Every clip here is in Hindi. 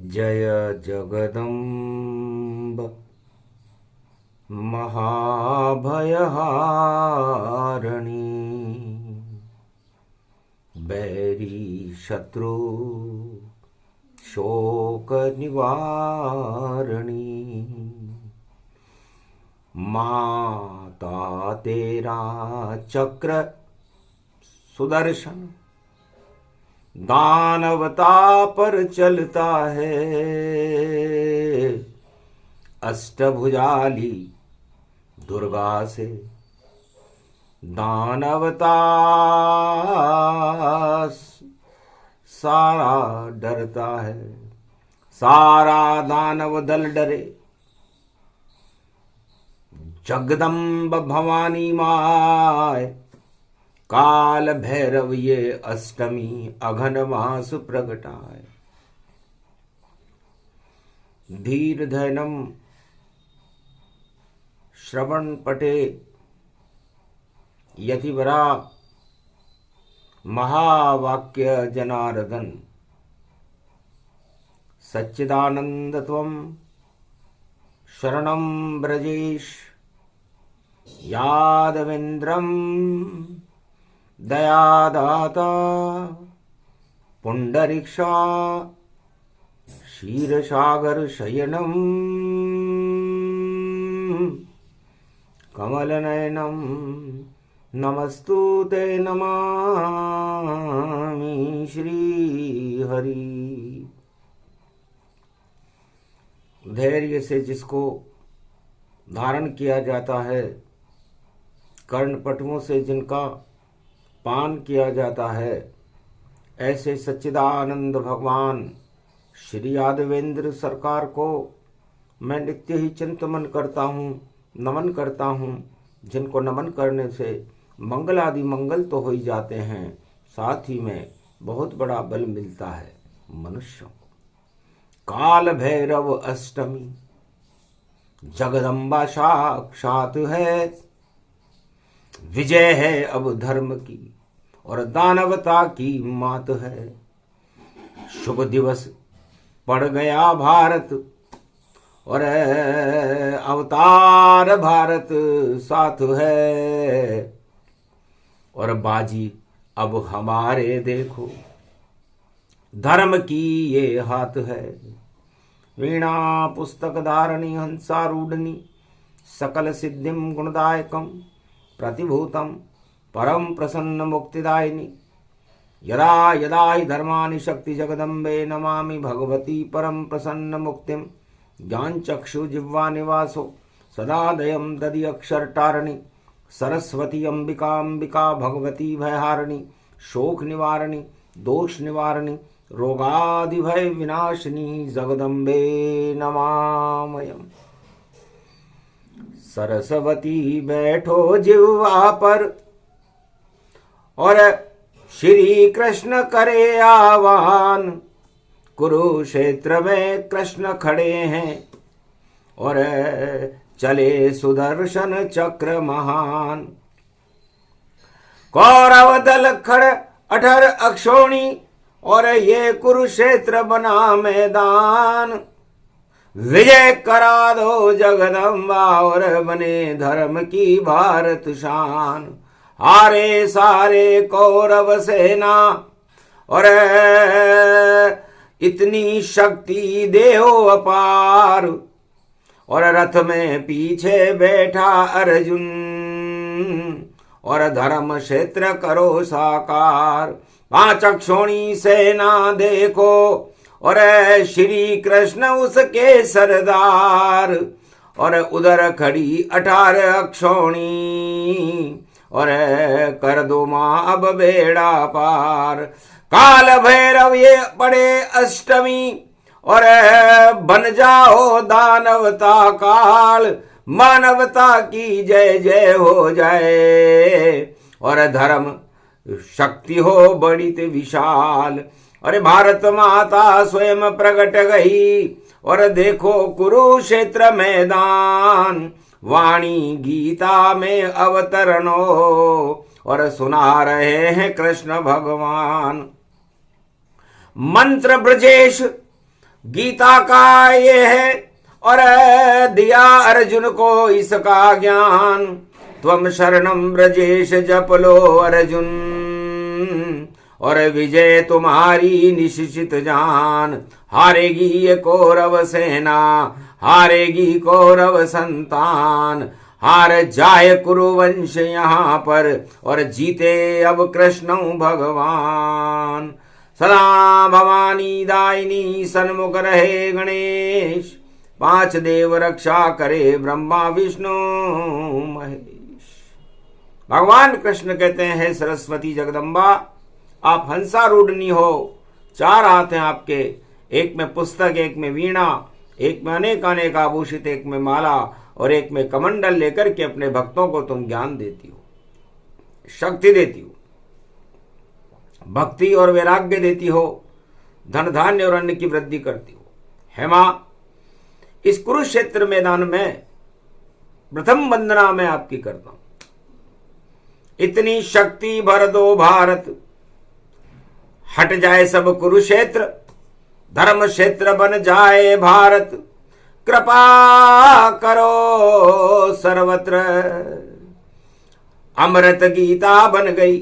जय जगदम्ब महाभयहारिणी बैरी शत्रु शोक निवारणी माता तेरा चक्र सुदर्शन दानवता पर चलता है। अष्टभुजाली दुर्गा से दानवता सारा डरता है। सारा दानव दल डरे। जगदम्ब भवानी माय काल भैरव ये अष्टमी अघन मास प्रगटाए। धीर धैनम श्रवण पटे यतिवरा महावाक्य जनार्दन सच्चिदानंद त्वं शरणं ब्रजेश यादवेन्द्रं दयादाता पुंडरीक्षा क्षीरसागर शयनम कमलनयनम नमस्तुते नमामि श्री हरि। धैर्य से जिसको धारण किया जाता है, कर्णपटुओं से जिनका पान किया जाता है, ऐसे सच्चिदानंद भगवान श्री यादवेंद्र सरकार को मैं नित्य ही चिंतन करता हूँ, नमन करता हूँ। जिनको नमन करने से मंगल आदि मंगल तो हो ही जाते हैं, साथ ही में बहुत बड़ा बल मिलता है मनुष्यों को। काल भैरव अष्टमी जगदम्बा साक्षात है। विजय है अब धर्म की और दानवता की मात है। शुभ दिवस पड़ गया भारत और अवतार भारत साथ है। और बाजी अब हमारे देखो धर्म की ये हाथ है। वीणा पुस्तक धारणी हंसारूढ़नी सकल सिद्धिम गुणदायकम प्रतिभूतम परम प्रसन्न मुक्तिदायिनी। यदा यदा हि धर्मानि शक्ति जगदम्बे नमामि भगवती परम प्रसन्न मुक्तिम। ज्ञान चक्षु जिह्वा निवासो सदा दयम ददि अक्षरटारिणी। सरस्वती अंबिका अंबिका भगवती भयहारिणी। शोक निवारिणी दोष निवारिणी रोगादि भय विनाशिनी जगदम्बे नमामयम्। सरस्वती बैठो जिह्वा पर और श्री कृष्ण करे आह्वान। कुरुक्षेत्र में कृष्ण खड़े हैं और चले सुदर्शन चक्र महान। कौरव दल खड़ 18 अक्षोणी और ये कुरुक्षेत्र बना मैदान। विजय करा दो जगदम्बा और बने धर्म की भारत शान। हारे सारे कौरव सेना और इतनी शक्ति देहो अपार। और रथ में पीछे बैठा अर्जुन और धर्म क्षेत्र करो साकार। 5 अक्षोणी सेना देखो और श्री कृष्ण उसके सरदार। और उधर खड़ी 18 अक्षोणी और कर दो मां अब बेड़ा पार। काल भैरव ये पड़े अष्टमी और बन जाओ दानवता काल। मानवता की जय जय हो जाए और धर्म शक्ति हो बड़ी विशाल। अरे भारत माता स्वयं प्रकट गई और देखो कुरुक्षेत्र मैदान। वाणी गीता में अवतरणो और सुना रहे हैं कृष्ण भगवान। मंत्र ब्रजेश गीता का ये है और दिया अर्जुन को इसका ज्ञान। त्वम शरणम ब्रजेश जप लो अर्जुन, और विजय तुम्हारी निश्चित जान। हारेगी ये कौरव सेना, हारेगी कौरव संतान। हार जाए कुरुवंश यहाँ पर और जीते अब कृष्ण भगवान। सदा भवानी दायिनी सन्मुख रहे गणेश, पांच देव रक्षा करे ब्रह्मा विष्णु महेश। भगवान कृष्ण कहते हैं, सरस्वती जगदम्बा आप हंसारूढ़नी हो, चार हाथ हैं आपके, एक में पुस्तक, एक में वीणा, एक में अनेक अनेक आभूषित, एक में माला और एक में कमंडल लेकर के अपने भक्तों को तुम ज्ञान देती हो, शक्ति देती हो, भक्ति और वैराग्य देती हो, धन धान्य और अन्न की वृद्धि करती हो। हे मां, इस कुरुक्षेत्र मैदान में प्रथम वंदना मैं आपकी करता हूं। इतनी शक्ति भर दो भारत, हट जाए सब कुरुक्षेत्र, धर्म क्षेत्र बन जाए भारत। कृपा करो सर्वत्र, अमृत गीता बन गई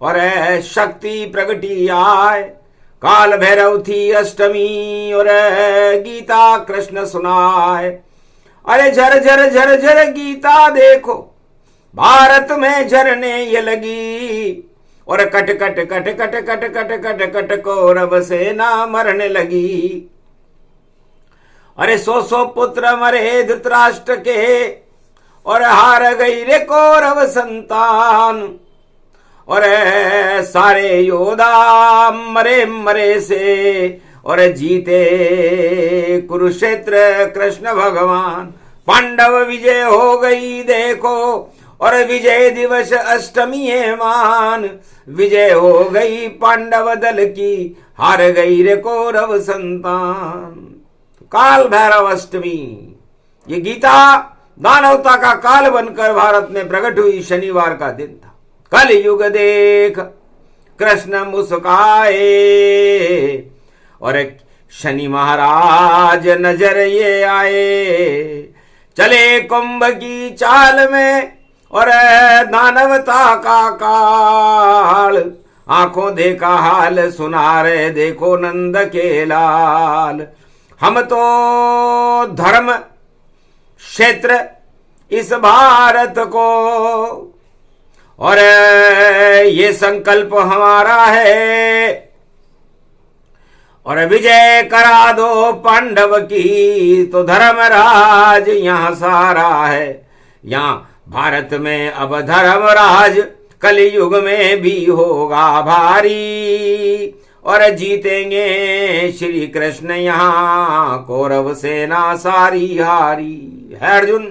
और शक्ति प्रगटी आए। काल भैरव थी अष्टमी और गीता कृष्ण सुनाए। अरे झर झर झर झर गीता देखो, भारत में झरने ये लगी, और कट कट कट कट कट कट कट कट कौरव सेना मरने लगी। अरे सौ पुत्र मरे धृतराष्ट्र के, और हार गई रे कौरव संतान। और सारे योद्धा मरे मरे से, और जीते कुरुक्षेत्र कृष्ण भगवान। पांडव विजय हो गई देखो, और विजय दिवस अष्टमी है मान। विजय हो गई पांडव दल की, हार गई रे कौरव संतान। काल भैरव अष्टमी, ये गीता दानवता का काल बनकर भारत में प्रकट हुई शनिवार का दिन था। कल युग देख कृष्ण मुस्काए, और शनि महाराज नजर ये आए। चले कुंभ की चाल में और दानवता का काल। आंखों देखा हाल, सुना रहे देखो नंद के लाल। हम तो धर्म क्षेत्र इस भारत को, और ये संकल्प हमारा है, और विजय करा दो पांडव की। तो धर्मराज यहाँ सारा है, यहाँ भारत में अब धर्मराज कलयुग में भी होगा भारी। और जीतेंगे श्री कृष्ण यहाँ, कौरव सेना सारी हारी। है अर्जुन,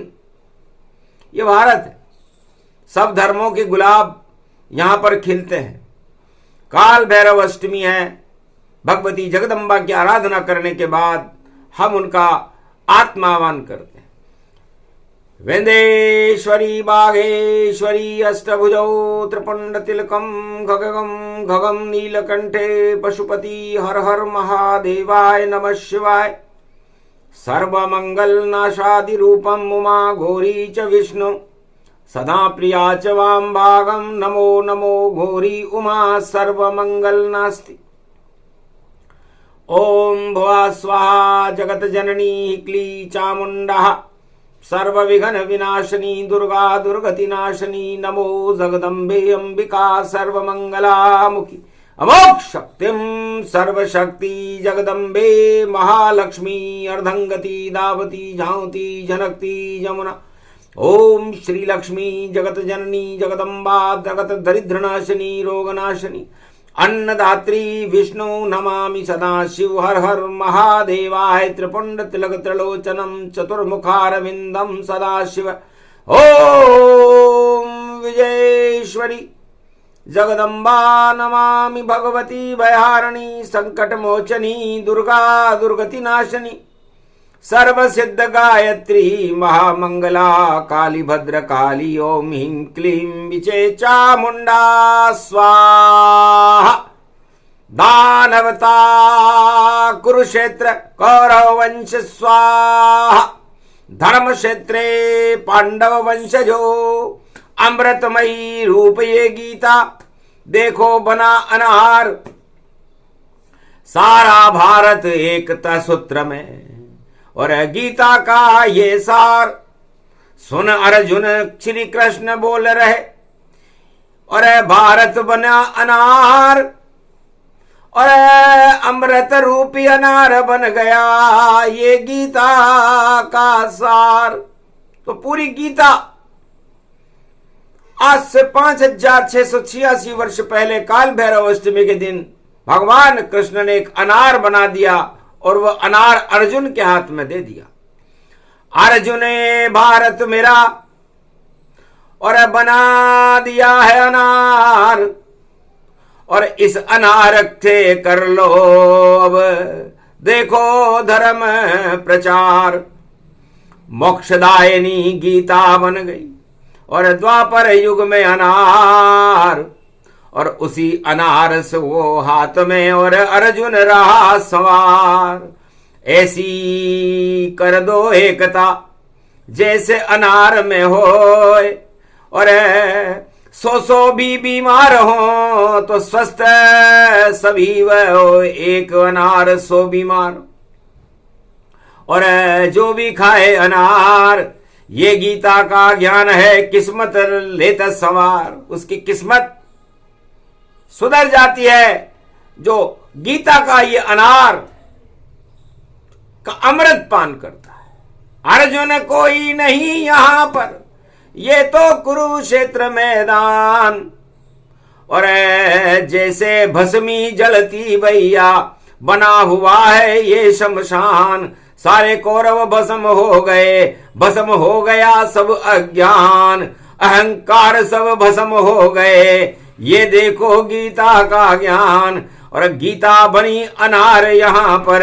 ये भारत है, सब धर्मों के गुलाब यहां पर खिलते हैं। काल भैरव अष्टमी है, भगवती जगदम्बा की आराधना करने के बाद हम उनका आत्मावान करते हैं। वेंदेश्वरी बाघेश्वरी अष्टभुजौ त्रिपुंड तिलकम खगगम खगम नीलकंठे पशुपति। हर हर महादेवाय नमः शिवाय। सर्वमंगल नाशादि रूपम उमा घोरी च विष्णु, सदा प्रिया च वाम भागम। नमो नमो घोरी उमा सर्वमंगल नास्ति। ओम भुवा स्वाहा जगत जननी क्ली चामुंडा, सर्व विघ्न विनाशिनी दुर्गा दुर्गति नाशिनी। नमो जगदम्बे अंबिका सर्वमंगलामुखी। अमोघ शक्तिम सर्वशक्ति जगदम्बे महालक्ष्मी। अर्धंगति दावती झांवती झनकती जमुना। ओम श्री लक्ष्मी जगत जननी जगदम्बा जगत दरिद्रनाशिनी रोगनाशिनी। अन्नदात्री विष्णु नमामि सदा शिव। हर हर महादेवाय। त्रिपुंड तिलक त्रिलोचनम चतुर्मुखारविंदम सदा शिव। ओम विजयेश्वरी जगदम्बा नमामि भगवती भयहारिणी। संकट मोचनी दुर्गा दुर्गति नाशिनी। सर्व सिद्ध गायत्री महामंगला काली भद्र काली। ओम ह्रीं क्लीं विचे चामुंडा स्वाहा। दानवता कुरुक्षेत्र कौरव वंश स्वाहा, धर्म क्षेत्रे पांडव वंशजो, अमृतमयी रूप ये गीता, देखो बना अनार, सारा भारत एकता सूत्र में, और गीता का ये सार सुन अर्जुन श्री कृष्ण बोल रहे, और भारत बना अनार, और अमृत रूपी अनार बन गया ये गीता का सार। तो पूरी गीता आज से 5686 वर्ष पहले काल भैरव अष्टमी के दिन भगवान कृष्ण ने एक अनार बना दिया और वह अनार अर्जुन के हाथ में दे दिया। अर्जुन ने भारत मेरा और बना दिया है अनार, और इस अनार से कर लो अब देखो धर्म प्रचार। मोक्षदायिनी गीता बन गई और द्वापर युग में अनार, और उसी अनार से वो हाथ में और अर्जुन रहा सवार। ऐसी कर दो एकता जैसे अनार में होए, और 100 भी बीमार हो तो स्वस्थ सभी वह हो, एक अनार 100 बीमार। और जो भी खाए अनार, ये गीता का ज्ञान है, किस्मत लेता सवार। उसकी किस्मत सुधर जाती है जो गीता का ये अनार का अमृत पान करता है। अर्जुन कोई नहीं यहां पर, ये तो कुरुक्षेत्र मैदान, और जैसे भस्मी जलती भैया बना हुआ है ये शमशान। सारे कौरव भस्म हो गए, भस्म हो गया सब अज्ञान, अहंकार सब भस्म हो गए, ये देखो गीता का ज्ञान। और गीता बनी अनार यहां पर,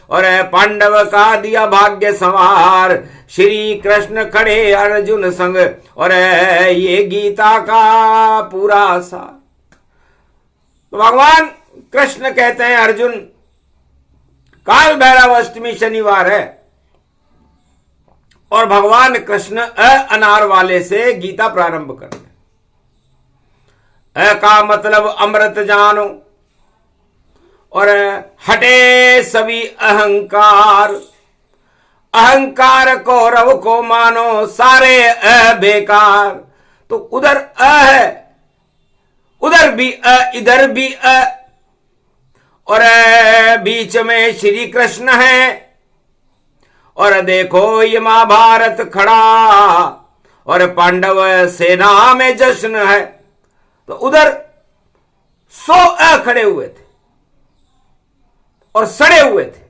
और पांडव का दिया भाग्य संवार। श्री कृष्ण खड़े अर्जुन संग, और ये गीता का पूरा सार। तो भगवान कृष्ण कहते हैं अर्जुन, काल भैरव अष्टमी शनिवार है, और भगवान कृष्ण अनार वाले से गीता प्रारंभ करते हैं। का मतलब अमृत जानो, और हटे सभी अहंकार। अहंकार कौरव को मानो सारे बेकार। तो उधर है, उधर भी इधर भी और बीच में श्री कृष्ण है, और देखो ये महाभारत खड़ा, और पांडव सेना में जश्न है। तो उधर 100 खड़े हुए थे और सड़े हुए थे,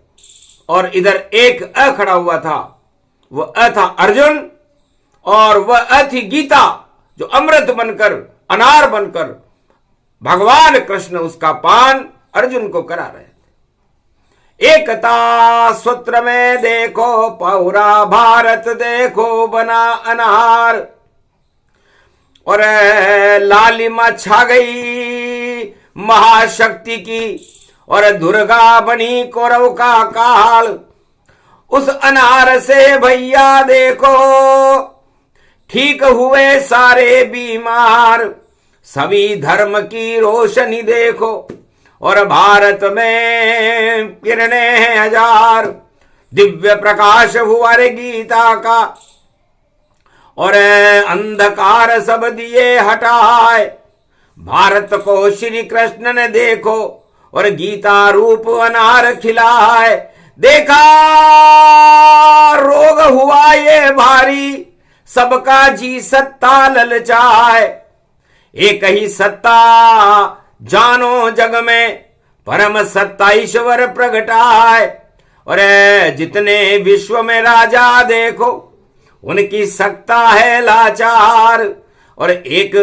और इधर एक खड़ा हुआ था। वह था अर्जुन, और वह थी गीता, जो अमृत बनकर अनार बनकर भगवान कृष्ण उसका पान अर्जुन को करा रहे थे। एकता सूत्र में देखो पूरा भारत देखो बना अनार, और लालिमा छा गई महाशक्ति की, और दुर्गा बनी कौरव का काल। उस अनार से भैया देखो ठीक हुए सारे बीमार। सभी धर्म की रोशनी देखो, और भारत में किरणें हैं हजार। दिव्य प्रकाश हुआ रे गीता का, और अंधकार सब दिए हटाए। भारत को श्री कृष्ण ने देखो, और गीता रूप अनार खिलाए। देखा रोग हुआ ये भारी, सबका जी सत्ता ललचाए। एक ही सत्ता जानो जग में, परम सत्ता ईश्वर प्रगटाए। और जितने विश्व में राजा देखो, उनकी सत्ता है लाचार। और एक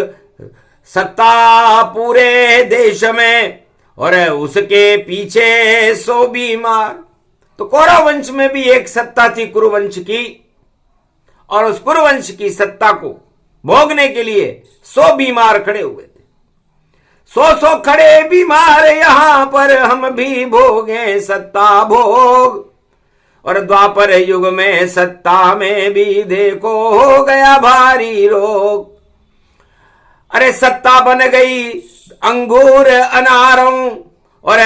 सत्ता पूरे देश में, और उसके पीछे 100 बीमार। तो कौरव वंश में भी एक सत्ता थी कुरुवंश की, और उस कुरुवंश की सत्ता को भोगने के लिए 100 बीमार खड़े हुए थे। सौ खड़े बीमार यहाँ पर हम भी भोगे सत्ता भोग। और द्वापर युग में सत्ता में भी देखो हो गया भारी रोग। अरे सत्ता बन गई अंगूर अनारों और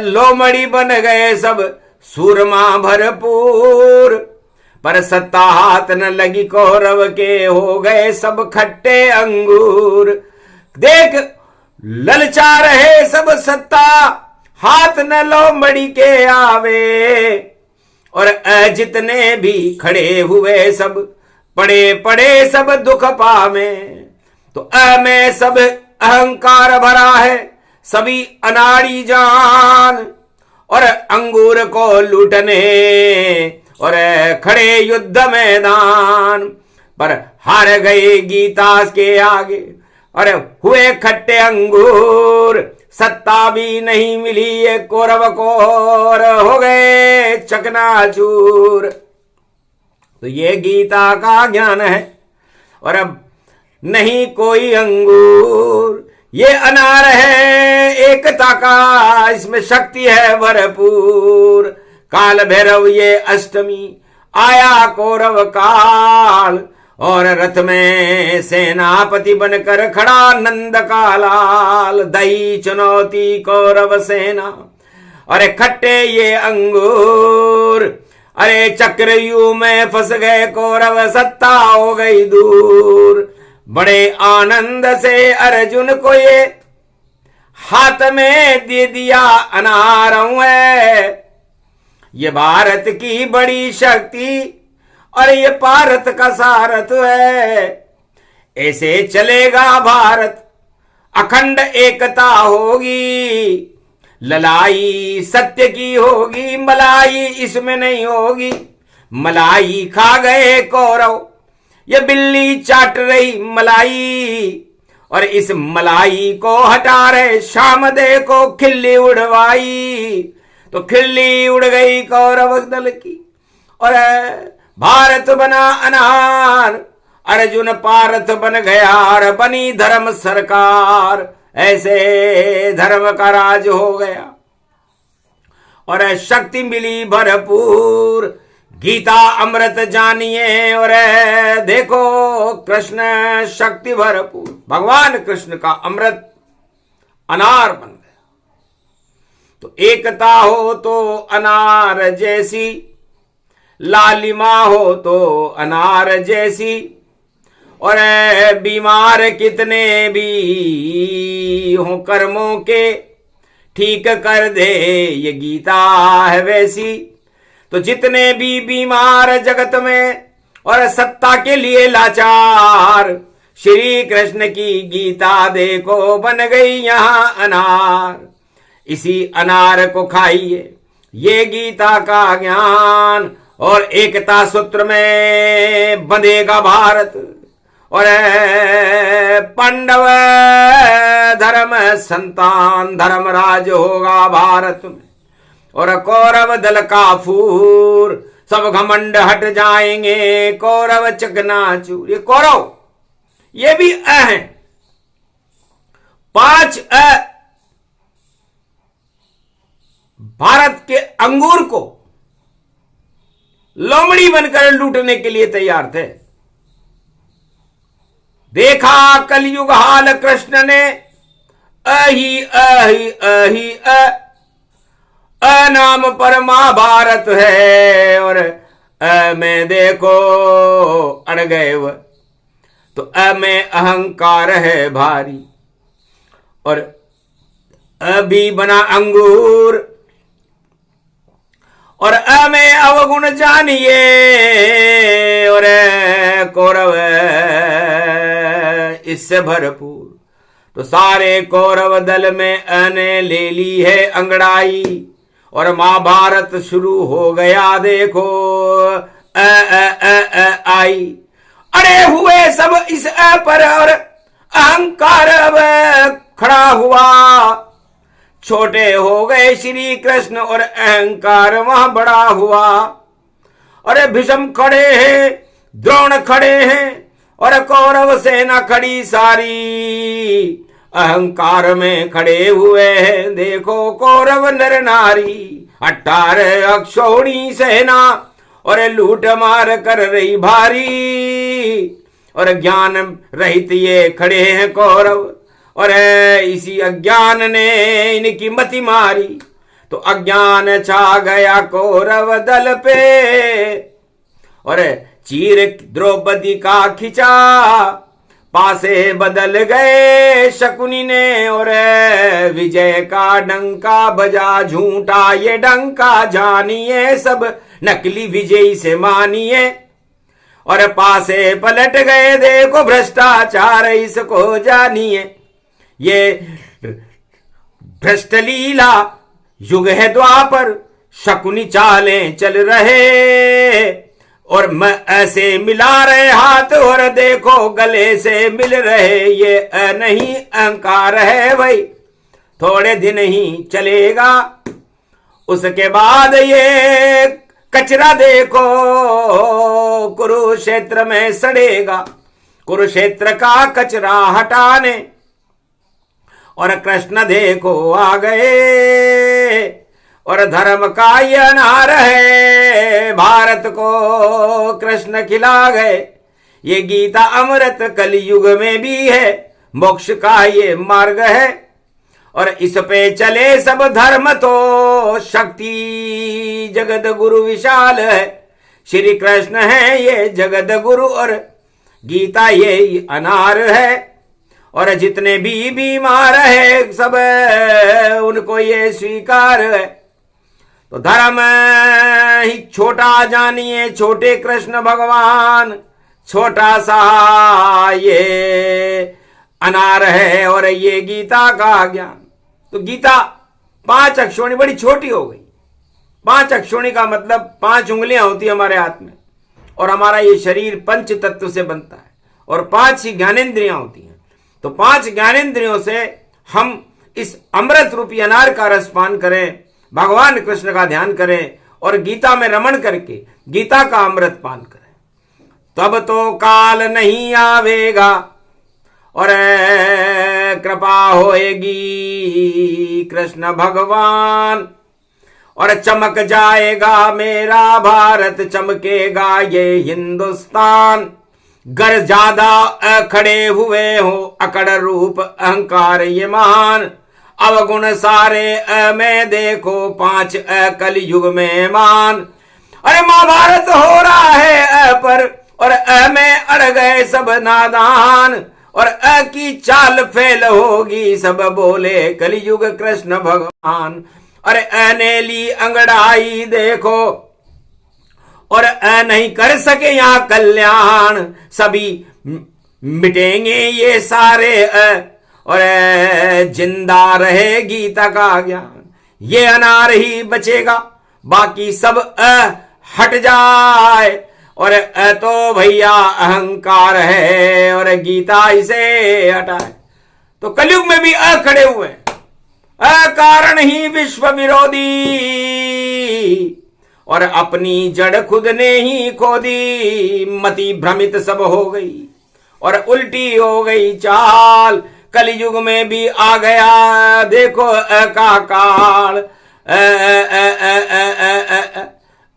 लोमड़ी बन गए सब सूरमा भरपूर। पर सत्ता हाथ न लगी कौरव के हो गए सब खट्टे अंगूर। देख ललचा रहे सब सत्ता हाथ न लोमड़ी के आवे। और जितने भी खड़े हुए सब पड़े पड़े सब दुख पावे। तो में सब अहंकार भरा है सभी अनाड़ी जान। और अंगूर को लूटने और खड़े युद्ध मैदान। पर हार गए गीता के आगे और हुए खट्टे अंगूर। सत्ता भी नहीं मिली ये कौरव को और हो गए चकनाचूर। तो ये गीता का ज्ञान है और अब नहीं कोई अंगूर। ये अनार है एकता का इसमें शक्ति है भरपूर। काल भैरव ये अष्टमी आया कौरव काल। और रथ में सेनापति बनकर खड़ा नंद का लाल। दई चुनौती कौरव सेना अरे खट्टे ये अंगूर। अरे चक्रव्यूह में फंस गए कौरव सत्ता हो गई दूर। बड़े आनंद से अर्जुन को ये हाथ में दे दिया अनारों है। ये भारत की बड़ी शक्ति और ये भारत का सारथ है। ऐसे चलेगा भारत अखंड एकता होगी। ललाई सत्य की होगी मलाई इसमें नहीं होगी। मलाई खा गए कौरव ये बिल्ली चाट रही मलाई। और इस मलाई को हटा रहे शाम दे को खिल्ली उड़वाई। तो खिल्ली उड़ गई कौरव दल की और भारत बना अनार। अर्जुन पारथ बन गया और बनी धर्म सरकार। ऐसे धर्म का राज हो गया और शक्ति मिली भरपूर। गीता अमृत जानिए और देखो कृष्ण शक्ति भरपूर। भगवान कृष्ण का अमृत अनार बन गया। तो एकता हो तो अनार जैसी लालिमा हो तो अनार जैसी। और बीमार कितने भी हो कर्मों के ठीक कर दे ये गीता है वैसी। तो जितने भी बीमार जगत में और सत्ता के लिए लाचार श्री कृष्ण की गीता देखो बन गई यहाँ अनार। इसी अनार को खाइए ये गीता का ज्ञान। और एकता सूत्र में बंधेगा भारत और पांडव धर्म संतान धर्मराज होगा भारत में। और कौरव दल का फूर सब घमंड हट जाएंगे कौरव चकनाचूर। ये कौरव ये भी है 5 भारत के अंगूर को लोमड़ी बनकर लूटने के लिए तैयार थे। देखा कलयुग हाल कृष्ण ने अहि अहि अहि नाम पर महाभारत है। और में देखो अड़ गए वह तो में अहंकार है भारी। और अभी बना अंगूर और में अवगुण जानिए। और कौरव इससे भरपूर। तो सारे कौरव दल में ने ले ली है अंगड़ाई। और महाभारत शुरू हो गया देखो आई। अरे हुए सब इस पर और अहंकार अब खड़ा हुआ। छोटे हो गए श्री कृष्ण और अहंकार वहां बड़ा हुआ। अरे भीष्म खड़े हैं द्रोण खड़े हैं और कौरव सेना खड़ी सारी। अहंकार में खड़े हुए हैं। देखो कौरव नर नारी 18 अक्षौणी सेना और लूट मार कर रही भारी, और ज्ञान रहित ये खड़े हैं कौरव, और इसी अज्ञान ने इनकी मति मारी। तो अज्ञान छा गया कौरव दल पे, और चीर द्रौपदी का खिंचा, पासे बदल गए शकुनी ने, और विजय का डंका बजा झूठा ये डंका जानिए, सब नकली विजयी से मानिए। और पासे पलट गए देखो भ्रष्टाचार इसको जानिए, ये भ्रष्ट लीला युग है द्वापर, शकुनी चालें चल रहे, और मैं ऐसे मिला रहे हाथ, और देखो गले से मिल रहे, ये नहीं अहंकार है भाई, थोड़े दिन ही चलेगा, उसके बाद ये कचरा देखो कुरुक्षेत्र में सड़ेगा। कुरुक्षेत्र का कचरा हटाने और कृष्ण देखो आ गए, और धर्म का ये अनार है, भारत को कृष्ण खिला गए। ये गीता अमृत कलयुग में भी है, मोक्ष का ये मार्ग है, और इस पे चले सब धर्म तो शक्ति जगत गुरु विशाल है। श्री कृष्ण है ये जगत गुरु, और गीता ये अनार है, और जितने भी बीमार है सब उनको ये स्वीकार है। तो धर्म ही छोटा जानिए, छोटे कृष्ण भगवान, छोटा सा ये अनार है, और ये गीता का ज्ञान। तो गीता 5 अक्षोणी बड़ी छोटी हो गई। 5 अक्षोणी का मतलब 5 उंगलियां होती है हमारे हाथ में, और हमारा ये शरीर पंच तत्व से बनता है, और 5 ही ज्ञानेंद्रियां होती हैं। तो 5 ज्ञानेंद्रियों से हम इस अमृत रूपी अनार का रस पान करें, भगवान कृष्ण का ध्यान करें, और गीता में रमण करके गीता का अमृत पान करें, तब तो काल नहीं आवेगा, और कृपा होएगी कृष्ण भगवान, और चमक जाएगा मेरा भारत, चमकेगा ये हिंदुस्तान। गर ज्यादा खड़े हुए हो अकड़ रूप अहंकार ये महान, अवगुण सारे में देखो 5 कलयुग में मान। अरे महाभारत हो रहा है पर, और में अड़ गए सब नादान, और की चाल फेल होगी सब बोले कलयुग कृष्ण भगवान। अरे ने ली अंगड़ाई देखो, और नहीं कर सके यहाँ कल्याण, सभी मिटेंगे ये सारे, और जिंदा रहे गीता का ज्ञान। ये अनार ही बचेगा, बाकी सब हट जाए, और तो भैया अहंकार है, और गीता इसे हटाए। तो कलयुग में भी खड़े हुए, अकारण ही विश्व विरोधी, और अपनी जड़ खुद ने ही खोदी। मति भ्रमित सब हो गई, और उल्टी हो गई चाल, कलयुग में भी आ गया देखो का काल।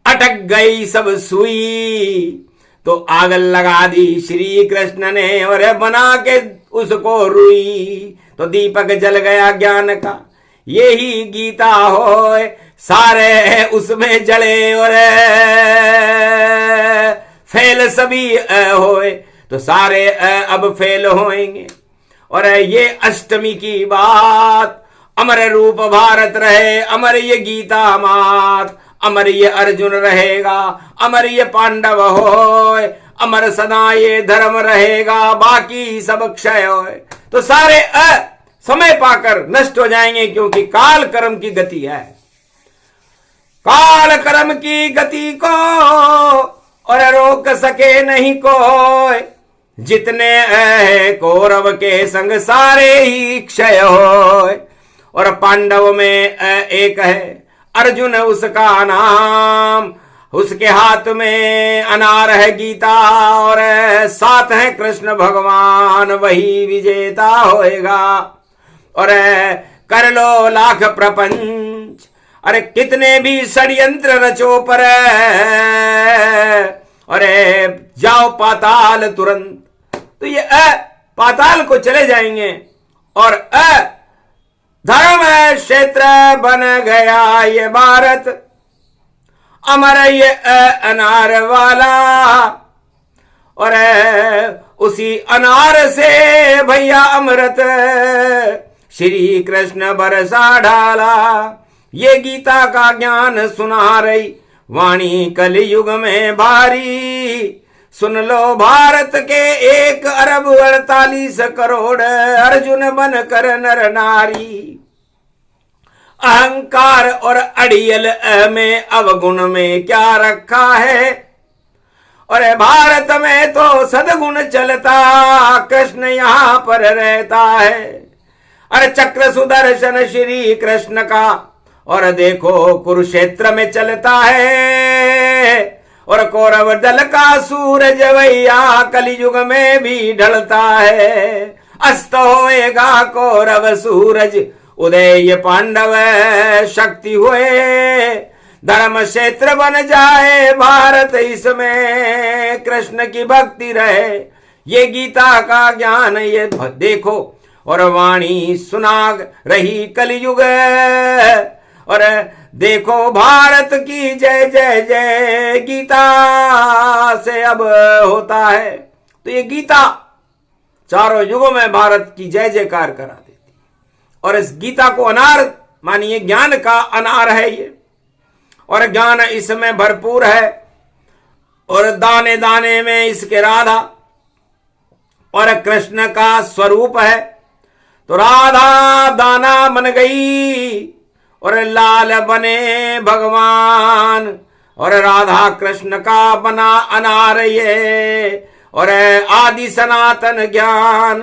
अटक गई सब सुई, तो आग लगा दी श्री कृष्ण ने, और बना के उसको रुई। तो दीपक जल गया ज्ञान का, यही गीता हो, सारे उसमें जले, और फेल सभी होए, तो सारे अब फेल होएंगे। और ये अष्टमी की बात, अमर रूप भारत रहे, अमर ये गीता मात, अमर ये अर्जुन रहेगा, अमर ये पांडव होए, अमर सदा ये धर्म रहेगा, बाकी सब क्षय होए। तो सारे समय पाकर नष्ट हो जाएंगे, क्योंकि काल कर्म की गति है। काल कर्म की गति को और रोक सके नहीं कोई, जितने कौरव के संग सारे ही क्षय होए। और पांडव में एक है अर्जुन उसका नाम, उसके हाथ में अनार है गीता, और साथ है कृष्ण भगवान, वही विजेता होएगा। और कर लो लाख प्रपंच, अरे कितने भी षड्यंत्र रचो पर, अरे जाओ पाताल तुरंत। तो ये पाताल को चले जाएंगे और धर्म क्षेत्र बन गया ये भारत, अमर ये अनार वाला, और उसी अनार से भैया अमृत श्री कृष्ण बरसा डाला। ये गीता का ज्ञान सुना रही वाणी कलयुग में भारी, सुन लो भारत के 1 अरब 48 करोड़ अर्जुन बनकर नर नारी। अहंकार और अड़ियल में अवगुण में क्या रखा है, और भारत में तो सदगुण चलता, कृष्ण यहाँ पर रहता है। अरे चक्र सुदर्शन श्री कृष्ण का, और देखो कुरुक्षेत्र में चलता है, और कौरव दल का सूरज भैया कलयुग में भी ढलता है। अस्त होएगा कौरव सूरज, उदय ये पांडव शक्ति हुए, धर्म क्षेत्र बन जाए भारत, इसमें कृष्ण की भक्ति रहे। ये गीता का ज्ञान ये देखो, और वाणी सुना रही कलयुग, और देखो भारत की जय जय जय, गीता से अब होता है। तो ये गीता चारों युगों में भारत की जय जयकार करा देती, और इस गीता को अनार मानिए, ज्ञान का अनार है ये, और ज्ञान इसमें भरपूर है, और दाने दाने में इसके राधा और कृष्ण का स्वरूप है। तो राधा दाना बन गई और लाल बने भगवान, और राधा कृष्ण का बना अनार ये, और आदि सनातन ज्ञान।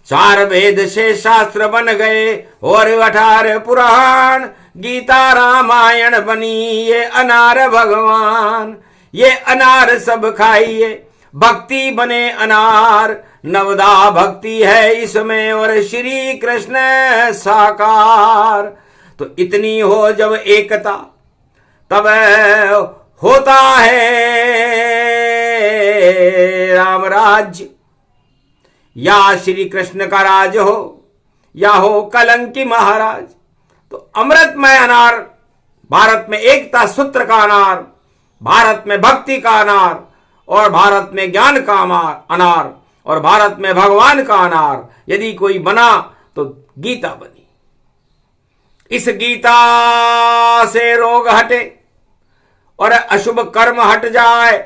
4 वेद से शास्त्र बन गए और 18 पुराण, गीता रामायण बनी ये अनार भगवान। ये अनार सब खाइए, भक्ति बने अनार, नवदा भक्ति है इसमें, और श्री कृष्ण साकार। तो इतनी हो जब एकता, तब होता है राम राज्य। या श्री कृष्ण का राज हो, या हो कलंकी महाराज। तो अमृतमय अनार, भारत में एकता सूत्र का अनार, भारत में भक्ति का अनार, और भारत में ज्ञान का अनार, और भारत में भगवान का अनार यदि कोई बना तो गीता बनी। इस गीता से रोग हटे और अशुभ कर्म हट जाए,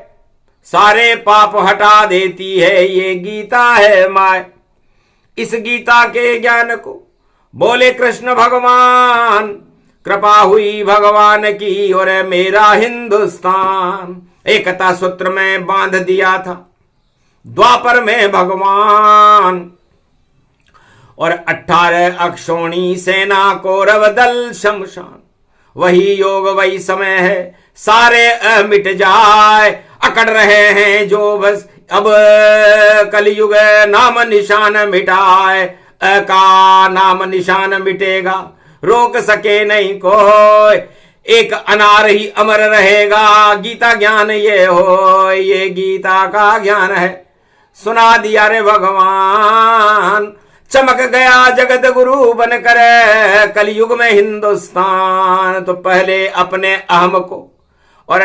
सारे पाप हटा देती है ये गीता है माय। इस गीता के ज्ञान को बोले कृष्ण भगवान, कृपा हुई भगवान की और मेरा हिंदुस्तान। एकता सूत्र में बांध दिया था द्वापर में भगवान, और 18 अक्षोणी सेना कौरव दल शमशान। वही योग वही समय है, सारे मिट जाए, अकड़ रहे हैं जो बस अब कलयुग नाम निशान मिटाए। का नाम निशान मिटेगा, रोक सके नहीं कोई, एक अनार ही अमर रहेगा। गीता ज्ञान ये हो, ये गीता का ज्ञान है, सुना दिया रे भगवान। चमक गया जगत गुरु बनकर कलयुग में हिंदुस्तान। तो पहले अपने अहम को और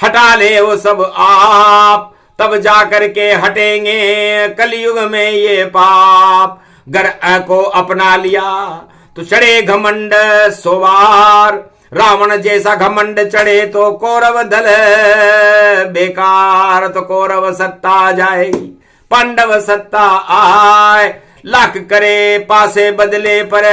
हटा ले वो सब आप, तब जाकर के हटेंगे कलयुग में ये पाप। गर को अपना लिया तो चढ़े घमंड सोवार, रावण जैसा घमंड चढ़े तो कौरव दल बेकार। तो कौरव सत्ता जाएगी, पांडव सत्ता आए, लाख करे पासे बदले पर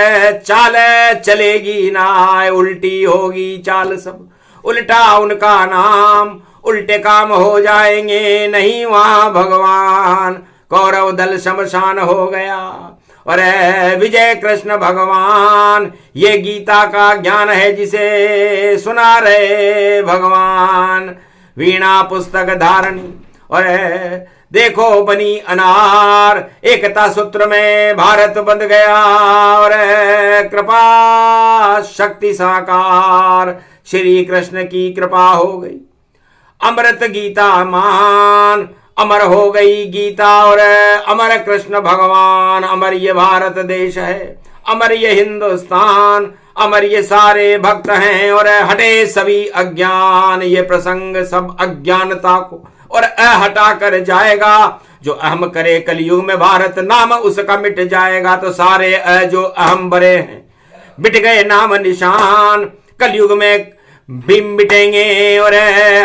चाल चलेगी ना। उल्टी होगी चाल सब, उल्टा उनका नाम, उल्टे काम हो जाएंगे नहीं वहां भगवान। कौरव दल शमशान हो गया और विजय कृष्ण भगवान। ये गीता का ज्ञान है जिसे सुना रहे भगवान। वीणा पुस्तक धारणी और देखो बनी अनार, एकता सूत्र में भारत बंध गया और कृपा शक्ति साकार, श्री कृष्ण की कृपा हो गई। अमृत गीता मान, अमर हो गई गीता और अमर कृष्ण भगवान। अमर ये भारत देश है, अमर ये हिंदुस्तान, अमर ये सारे भक्त हैं और हटे सभी अज्ञान। ये प्रसंग सब अज्ञानता को और हटा कर जाएगा। जो अहम करे कलयुग में भारत नाम उसका मिट जाएगा। तो सारे जो अहम बरे हैं मिट गए नाम निशान, कलयुग में भी मिटेंगे और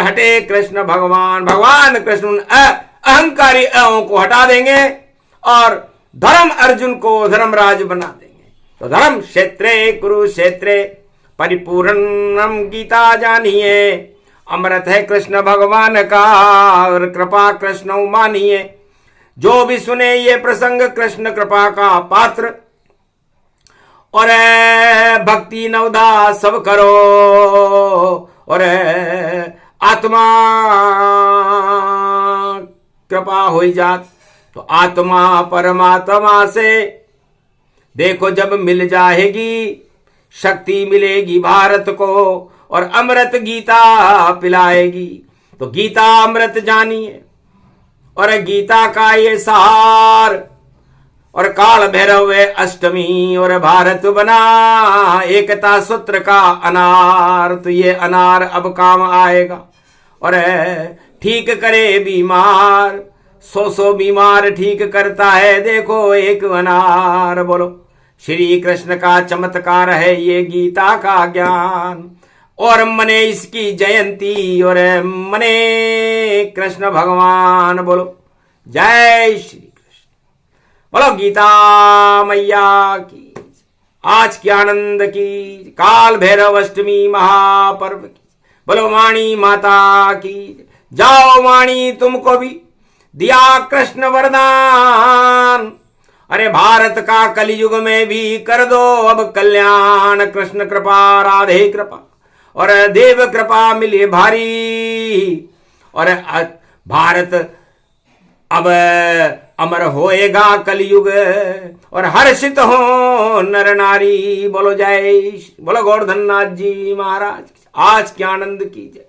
हटे कृष्ण भगवान। भगवान कृष्ण अहंकारी अहों को हटा देंगे और धर्म अर्जुन को धर्मराज बना देंगे। तो धर्म क्षेत्रे कुरुक्षेत्रे परिपूर्णम गीता जानिए, अमृत है कृष्ण भगवान का और कृपा कृष्ण मानिए। जो भी सुने ये प्रसंग कृष्ण कृपा का पात्र और भक्ति नवदा सब करो और आत्मा कृपा हो जात। तो आत्मा परमात्मा से देखो जब मिल जाएगी, शक्ति मिलेगी भारत को और अमृत गीता पिलाएगी। तो गीता अमृत जानिए और गीता का ये सार और काल भैरव अष्टमी और भारत बना एकता सूत्र का अनार। तो ये अनार अब काम आएगा और ठीक करे बीमार, 100 बीमार ठीक करता है देखो एक अनार। बोलो श्री कृष्ण का चमत्कार है ये गीता का ज्ञान और मने इसकी जयंती और मने कृष्ण भगवान। बोलो जय श्री कृष्ण, बोलो गीता मैया की, आज के आनंद की, काल भैरव अष्टमी महापर्व की। बोलो वाणी माता की। जाओ वाणी तुमको भी दिया कृष्ण वरदान, अरे भारत का कलयुग में भी कर दो अब कल्याण। कृष्ण कृपा राधे कृपा और देव कृपा मिले भारी और भारत अब अमर होएगा कलयुग और हर्षित हो नर नारी। बोलो जय, बोलो गोवर्धन नाथ जी महाराज, आज के आनंद की जय।